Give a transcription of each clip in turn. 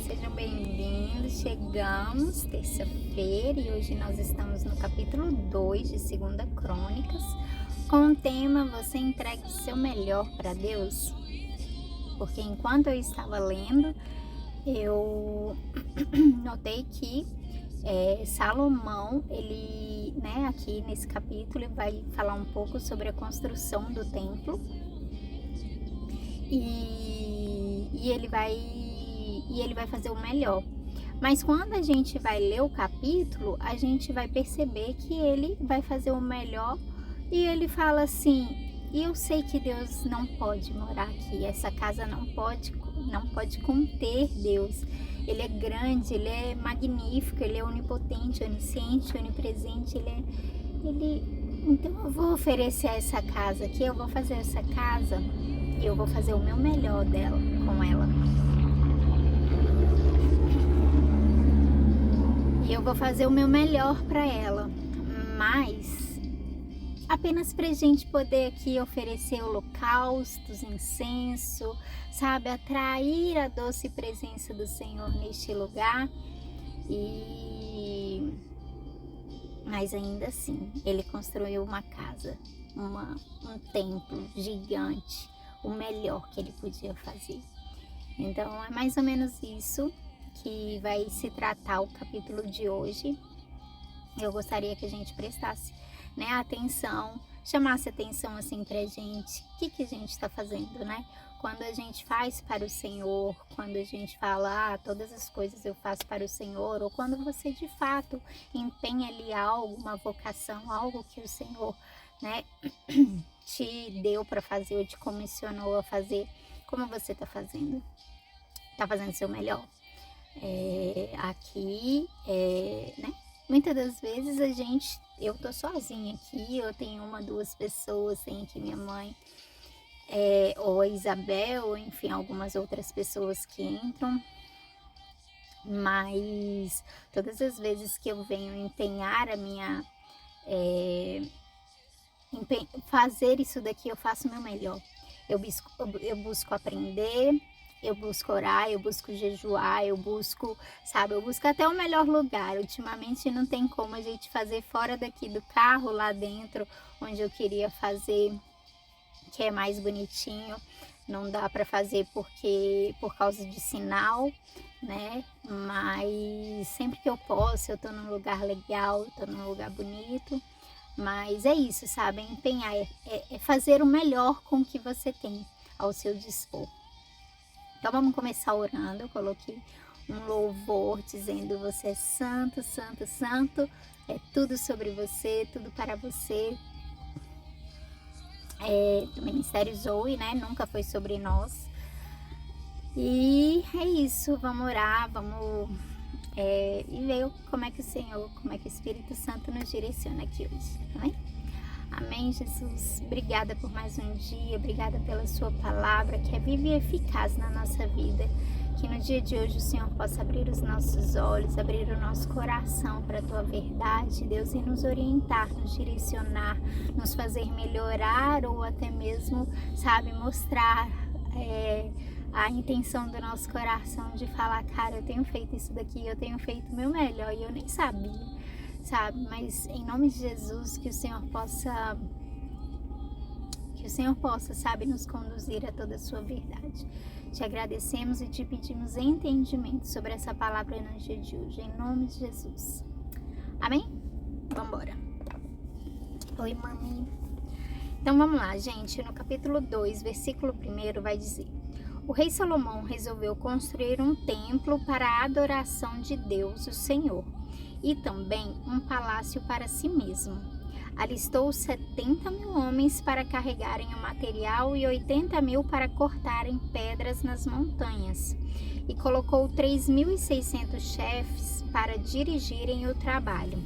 sejam bem-vindos. Chegamos terça-feira e hoje nós estamos no capítulo 2 de 2 Crônicas, com o tema Você entrega o seu melhor para Deus? Porque enquanto eu estava lendo, eu notei que Salomão, ele, aqui nesse capítulo, ele vai falar um pouco sobre a construção do templo e ele vai fazer o melhor. Mas quando a gente vai ler o capítulo, a gente vai perceber que ele vai fazer o melhor e ele fala assim: e eu sei que Deus não pode morar aqui, essa casa não pode conter Deus. Ele é grande, ele é magnífico, ele é onipotente, onisciente, onipresente, então eu vou oferecer essa casa aqui, eu vou fazer essa casa e eu vou fazer o meu melhor com ela. E eu vou fazer o meu melhor para ela, mas apenas para a gente poder aqui oferecer holocaustos, incenso, sabe, atrair a doce presença do Senhor neste lugar. Mas ainda assim, ele construiu uma casa, um templo gigante, o melhor que ele podia fazer. Então é mais ou menos isso que vai se tratar o capítulo de hoje. Eu gostaria que a gente prestasse atenção, chamasse atenção assim pra gente, o que a gente está fazendo, Quando a gente faz para o Senhor, quando a gente fala, todas as coisas eu faço para o Senhor, ou quando você de fato empenha ali algo, uma vocação, algo que o Senhor, te deu para fazer, ou te comissionou a fazer, como você está fazendo? Está fazendo o seu melhor? Muitas das vezes eu tô sozinha aqui, eu tenho 1, 2 pessoas, tem aqui minha mãe, ou a Isabel, ou enfim, algumas outras pessoas que entram, mas todas as vezes que eu venho empenhar a minha, fazer isso daqui, eu faço o meu melhor, eu busco aprender, eu busco orar, eu busco jejuar, eu busco até o melhor lugar. Ultimamente não tem como a gente fazer fora daqui do carro, lá dentro, onde eu queria fazer, que é mais bonitinho. Não dá para fazer por causa de sinal, Mas sempre que eu posso, eu tô num lugar legal, eu tô num lugar bonito. Mas é isso, sabe? Empenhar, é fazer o melhor com o que você tem ao seu dispor. Então vamos começar orando. Eu coloquei um louvor dizendo: você é santo, santo, santo, é tudo sobre você, tudo para você. Do Ministério Zoe, nunca foi sobre nós. E é isso, vamos orar, vamos e ver como é que o Espírito Santo nos direciona aqui hoje, amém? Amém, Jesus. Obrigada por mais um dia, obrigada pela sua palavra, que é viva e eficaz na nossa vida. Que no dia de hoje o Senhor possa abrir os nossos olhos, abrir o nosso coração para a tua verdade, Deus, e nos orientar, nos direcionar, nos fazer melhorar ou até mesmo, mostrar a intenção do nosso coração de falar: cara, eu tenho feito isso daqui, eu tenho feito o meu melhor e eu nem sabia. Mas em nome de Jesus, que o Senhor possa, nos conduzir a toda a sua verdade. Te agradecemos e te pedimos entendimento sobre essa palavra no dia de hoje, em nome de Jesus. Amém? Vamos embora. Oi, mami. Então vamos lá, gente. No capítulo 2, versículo 1 vai dizer: o rei Salomão resolveu construir um templo para a adoração de Deus, o Senhor, e também um palácio para si mesmo. Alistou 70.000 homens para carregarem o material e 80.000 para cortarem pedras nas montanhas, e colocou 3.600 chefes para dirigirem o trabalho.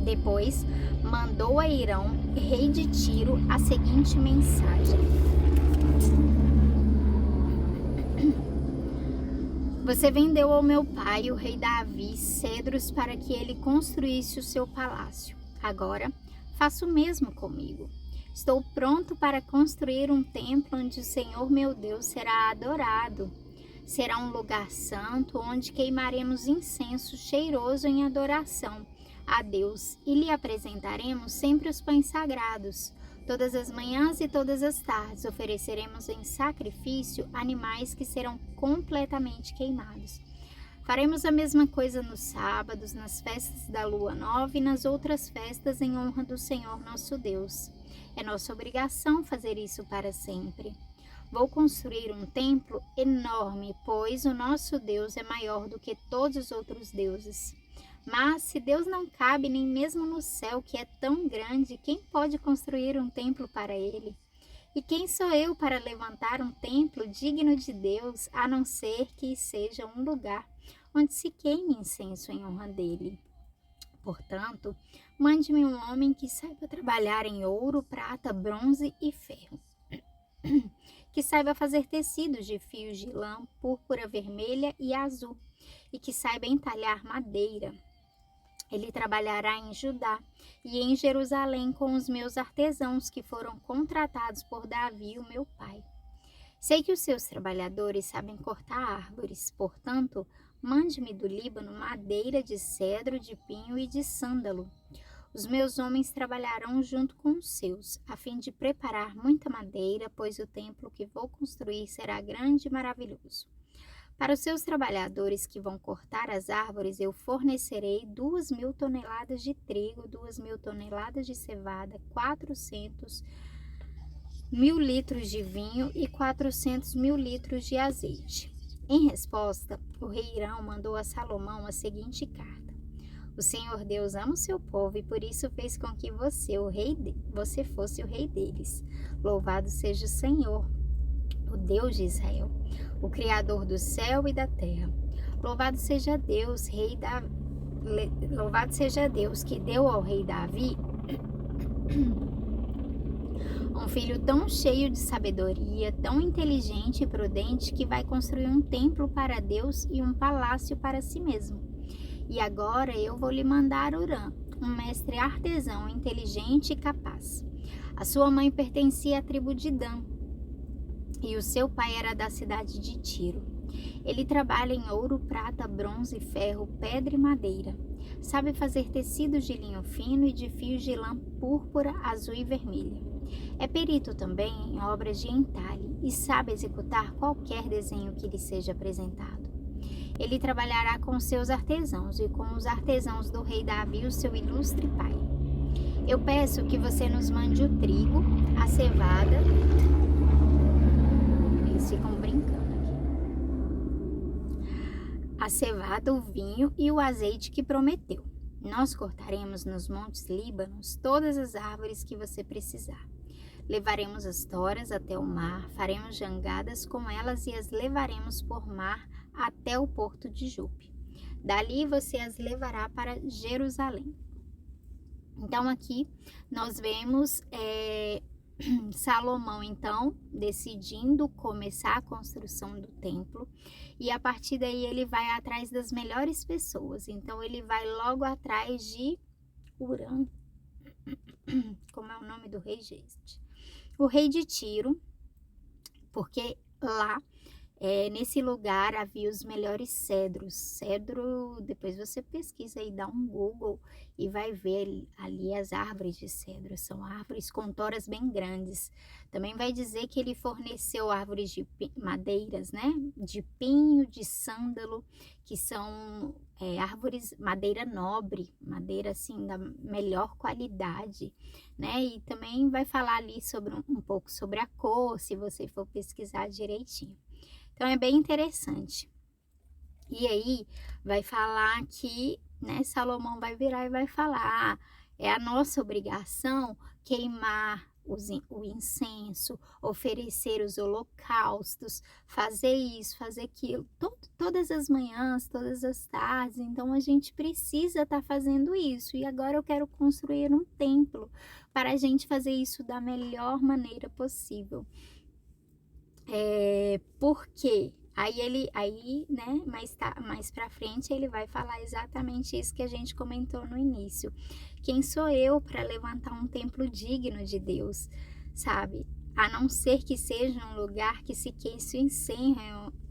Depois mandou a Hirão, rei de Tiro, a seguinte mensagem: você vendeu ao meu pai, o rei Davi, cedros para que ele construísse o seu palácio. Agora, faça o mesmo comigo. Estou pronto para construir um templo onde o Senhor meu Deus será adorado. Será um lugar santo onde queimaremos incenso cheiroso em adoração a Deus e lhe apresentaremos sempre os pães sagrados. Todas as manhãs e todas as tardes ofereceremos em sacrifício animais que serão completamente queimados. Faremos a mesma coisa nos sábados, nas festas da lua nova e nas outras festas em honra do Senhor nosso Deus. É nossa obrigação fazer isso para sempre. Vou construir um templo enorme, pois o nosso Deus é maior do que todos os outros deuses. Mas se Deus não cabe nem mesmo no céu, que é tão grande, quem pode construir um templo para ele? E quem sou eu para levantar um templo digno de Deus, a não ser que seja um lugar onde se queime incenso em honra dele? Portanto, mande-me um homem que saiba trabalhar em ouro, prata, bronze e ferro, que saiba fazer tecidos de fios de lã, púrpura, vermelha e azul, e que saiba entalhar madeira. Ele trabalhará em Judá e em Jerusalém com os meus artesãos que foram contratados por Davi, o meu pai. Sei que os seus trabalhadores sabem cortar árvores, portanto, mande-me do Líbano madeira de cedro, de pinho e de sândalo. Os meus homens trabalharão junto com os seus, a fim de preparar muita madeira, pois o templo que vou construir será grande e maravilhoso. Para os seus trabalhadores que vão cortar as árvores, eu fornecerei 2.000 toneladas de trigo, 2.000 toneladas de cevada, 400.000 litros de vinho e 400.000 litros de azeite. Em resposta, o rei Irão mandou a Salomão a seguinte carta: O Senhor Deus ama o seu povo e por isso fez com que você fosse o rei deles. Louvado seja o Senhor, o Deus de Israel, o Criador do céu e da terra. Louvado seja Deus, Louvado seja Deus que deu ao rei Davi um filho tão cheio de sabedoria, tão inteligente e prudente, que vai construir um templo para Deus e um palácio para si mesmo. E agora eu vou lhe mandar Hurã, um mestre artesão inteligente e capaz. A sua mãe pertencia à tribo de Dan e o seu pai era da cidade de Tiro. Ele trabalha em ouro, prata, bronze, ferro, pedra e madeira. Sabe fazer tecidos de linho fino e de fios de lã púrpura, azul e vermelha. É perito também em obras de entalhe e sabe executar qualquer desenho que lhe seja apresentado. Ele trabalhará com seus artesãos e com os artesãos do rei Davi, o seu ilustre pai. Eu peço que você nos mande o trigo, a cevada. Eles ficam brincando aqui. A cevada, o vinho e o azeite que prometeu. Nós cortaremos nos montes Líbanos todas as árvores que você precisar. Levaremos as toras até o mar, faremos jangadas com elas e as levaremos por mar até o porto de Jope. Dali você as levará para Jerusalém. Então aqui nós vemos Salomão então decidindo começar a construção do templo, e a partir daí ele vai atrás das melhores pessoas. Então ele vai logo atrás de Hurã, como é o nome do rei, gente? O rei de Tiro, porque lá nesse lugar havia os melhores cedros. Cedro, depois você pesquisa e dá um Google e vai ver ali as árvores de cedro. São árvores com toras bem grandes. Também vai dizer que ele forneceu árvores de madeiras, né? De pinho, de sândalo, que são árvores, madeira nobre, madeira assim da melhor qualidade, né? E também vai falar ali sobre um pouco sobre a cor, se você for pesquisar direitinho. Então é bem interessante. E aí vai falar que, né, Salomão vai virar e vai falar: é a nossa obrigação queimar o incenso, oferecer os holocaustos, fazer isso, fazer aquilo, todas as manhãs, todas as tardes. Então a gente precisa estar fazendo isso. E agora eu quero construir um templo para a gente fazer isso da melhor maneira possível. Porque aí, né, mais pra frente ele vai falar exatamente isso que a gente comentou no início. Quem sou eu para levantar um templo digno de Deus, sabe? A não ser que seja um lugar que se queime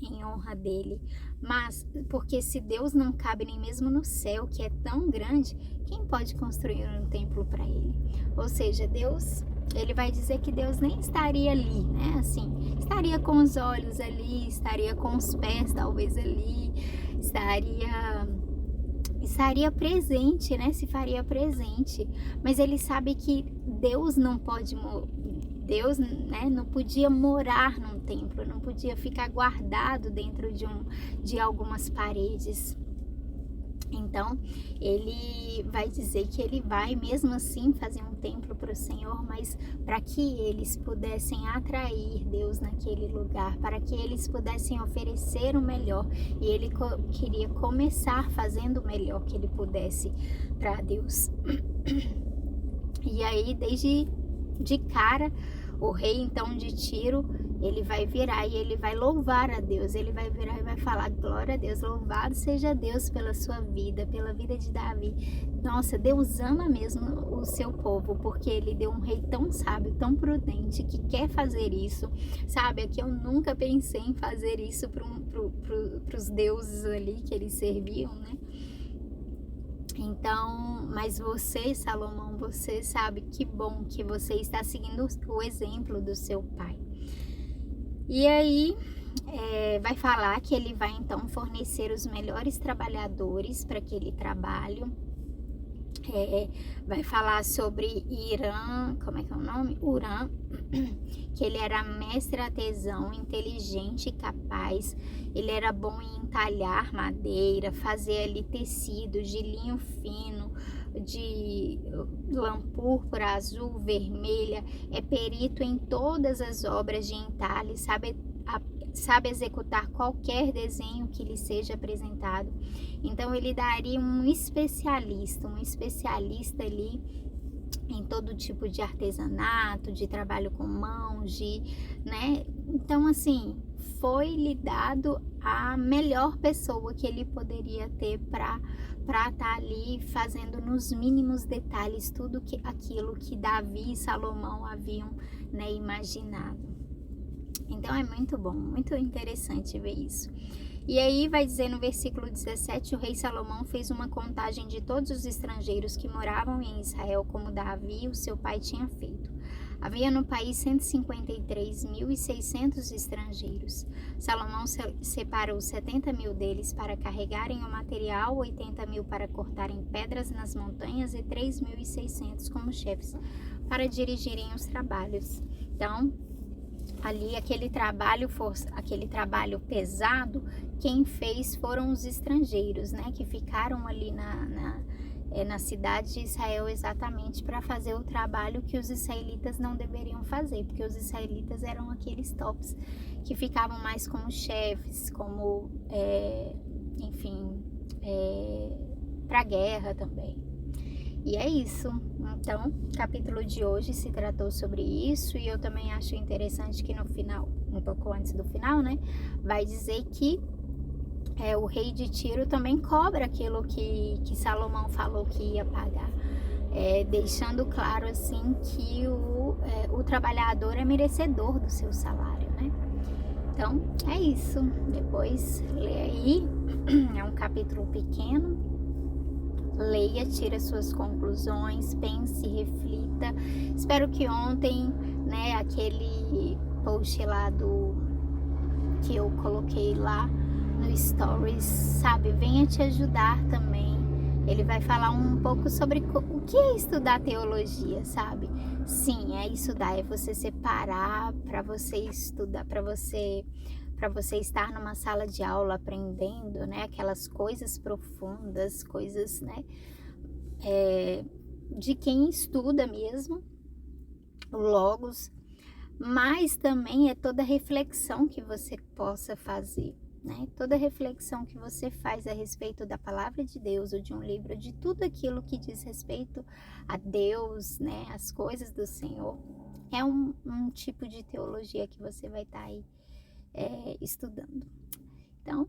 em honra dele. Mas, porque se Deus não cabe nem mesmo no céu, que é tão grande, quem pode construir um templo para ele? Ou seja, Deus, ele vai dizer que Deus nem estaria ali, né? Assim, estaria com os olhos ali, estaria com os pés talvez ali, estaria presente, né? Se faria presente. Mas ele sabe que Deus não pode, Deus, né, não podia morar num templo, não podia ficar guardado dentro de algumas paredes. Então, ele vai dizer que ele vai mesmo assim fazer um templo para o Senhor, mas para que eles pudessem atrair Deus naquele lugar, para que eles pudessem oferecer o melhor. E ele queria começar fazendo o melhor que ele pudesse para Deus. E aí, desde de cara, o rei então de Tiro, ele vai virar e ele vai louvar a Deus, ele vai virar e vai falar: glória a Deus, louvado seja Deus pela sua vida, pela vida de Davi. Nossa, Deus ama mesmo o seu povo, porque ele deu um rei tão sábio, tão prudente, que quer fazer isso, sabe? Aqui eu nunca pensei em fazer isso para os deuses ali que eles serviam, né? Então, mas você, Salomão, você sabe que bom que você está seguindo o exemplo do seu pai. E aí, vai falar que ele vai então fornecer os melhores trabalhadores para aquele trabalho. Vai falar sobre Irã, como é que é o nome? Urã, que ele era mestre artesão, inteligente e capaz. Ele era bom em entalhar madeira, fazer ali tecidos de linho fino, de lã púrpura, azul, vermelha. É perito em todas as obras de entalhe, sabe executar qualquer desenho que lhe seja apresentado. Então ele daria um especialista ali em todo tipo de artesanato, de trabalho com mãos, né? Então assim, foi-lhe dado a melhor pessoa que ele poderia ter para estar ali fazendo nos mínimos detalhes tudo aquilo que Davi e Salomão haviam, né, imaginado. Então é muito bom, muito interessante ver isso. E aí vai dizer no versículo 17, o rei Salomão fez uma contagem de todos os estrangeiros que moravam em Israel, como Davi, o seu pai, tinha feito. Havia no país 153.600 estrangeiros. Salomão separou 70.000 deles para carregarem o material, 80.000 para cortarem pedras nas montanhas e 3.600 como chefes para dirigirem os trabalhos. Então, ali aquele trabalho pesado, quem fez foram os estrangeiros, né, que ficaram ali na cidade de Israel exatamente para fazer o trabalho que os israelitas não deveriam fazer, porque os israelitas eram aqueles tops que ficavam mais como chefes, como, enfim, para guerra também. E é isso. Então, o capítulo de hoje se tratou sobre isso, e eu também acho interessante que no final, um pouco antes do final, né, vai dizer que o rei de Tiro também cobra aquilo que Salomão falou que ia pagar, deixando claro assim que o trabalhador é merecedor do seu salário, né? Então, é isso. Depois lê aí, é um capítulo pequeno. Leia, tire suas conclusões, pense, reflita. Espero que ontem, né, aquele post lá que eu coloquei lá no Stories, sabe, venha te ajudar também. Ele vai falar um pouco sobre o que é estudar teologia, sabe? Sim, é estudar, é você separar para você estudar, para você estar numa sala de aula aprendendo, né, aquelas coisas profundas, coisas, né, de quem estuda mesmo, o Logos, mas também é toda reflexão que você possa fazer, né, toda reflexão que você faz a respeito da palavra de Deus ou de um livro, de tudo aquilo que diz respeito a Deus, né, as coisas do Senhor, é um tipo de teologia que você vai estar aí estudando. Então,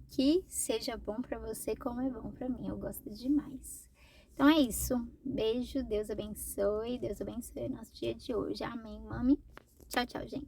que seja bom para você como é bom para mim, eu gosto demais. Então é isso, beijo, Deus abençoe o nosso dia de hoje, amém, mami? Tchau, tchau, gente.